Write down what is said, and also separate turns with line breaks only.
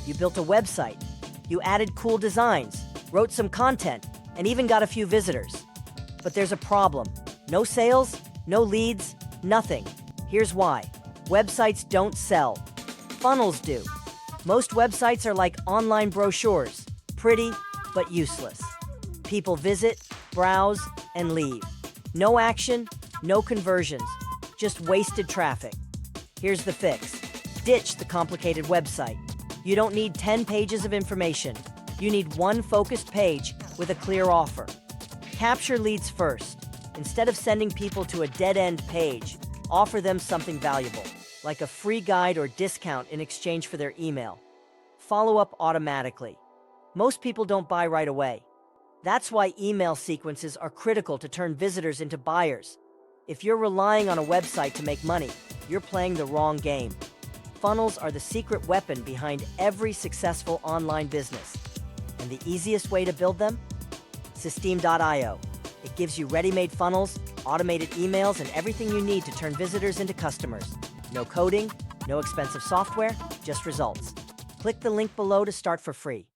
You built a website. You added cool designs, wrote some content, and even got a few visitors. But there's a problem. No sales, no leads, nothing. Here's why. Websites don't sell. Funnels do. Most websites are like online brochures, pretty but useless. People visit, browse, and leave. No action, no conversions, just wasted traffic. Here's the fix. Ditch the complicated website. You don't need 10 pages of information. You need one focused page with a clear offer. Capture leads first. Instead of sending people to a dead-end page, offer them something valuable, like a free guide or discount in exchange for their email. Follow up automatically. Most people don't buy right away. That's why email sequences are critical to turn visitors into buyers. If you're relying on a website to make money, you're playing the wrong game. Funnels are the secret weapon behind every successful online business. And the easiest way to build them? Systeme.io. It gives you ready-made funnels, automated emails, and everything you need to turn visitors into customers. No coding, no expensive software, just results. Click the link below to start for free.